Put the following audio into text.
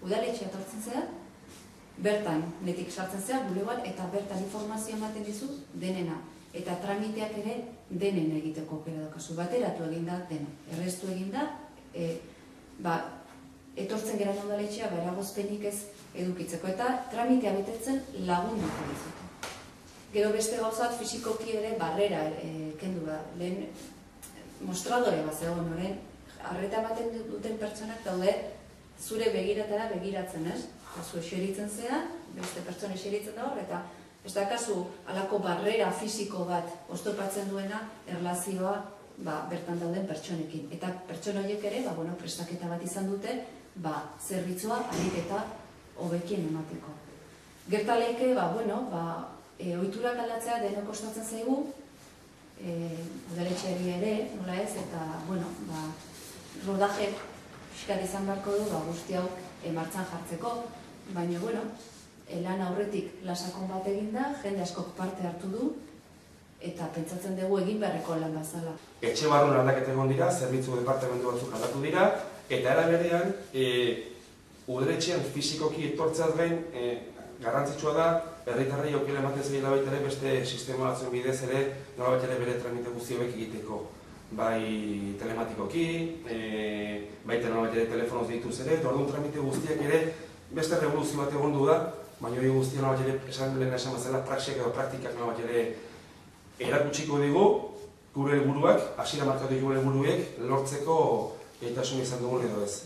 udaletxea etortzen zea, bertan netik sartzen zea, bulegoan, eta bertan informazioa ematen dizu denena. Eta tramiteak ere denen egiteko aukera daukazu. Bateratu eginda dena. Erreztu eginda, etortzen geran udaletxea, eragozpenik ez edukitzeko. Eta tramitea betetzen lagunduko dizute. Gero beste gauzat fizikoki ere barrera kendu da. Lehen mostradore bat zegoen horren, arreta ematen duten pertsonak daude zure begiratara begiratzen, ez? Zu eseritzen zea, beste pertsona eseritzen da hor, eta ez dakazu halako barrera fisiko bat oztopatzen duena erlazioa bertan dauden pertsonekin. Eta pertsona horiek ere, prestaketa bat izan dute, zerbitzua ahalik eta hobekien emateko. Gertaleike, ohiturak aldatzea denok kostatzen zaigu, udaletxeari ere, nola ez, eta, rodaje fiskat izan beharko du, guzti hau martxan jartzeko, baina, lan aurretik lasakon bat eginda, jende askok parte hartu du, eta pentsatzen dugu egin beharreko lan bazala. Etxe barrun aldaketa egon dira, zerbitzu departamentu batzuk aldatu dira, eta era berean, udaletxean fizikoki etortzeaz gain, garrantzitsua da, herritarrei aukera ematen zaiela baita ere beste sistema batzuen bidez ere, nolabait ere bere tramite guzti hauek egiteko. Bai telematikoki, baita nolabait ere telefonoz deituz ere, eta orduan tramite guztiak ere beste revoluzio bat egon du da, baina hori guztia nolabait ere lehen esan bezala praxiak edo praktikak nolabait ere erakutsiko digu gure helburuak, hasiera markatu gure helburuek lortzeko gaitasun izan dugun edo ez.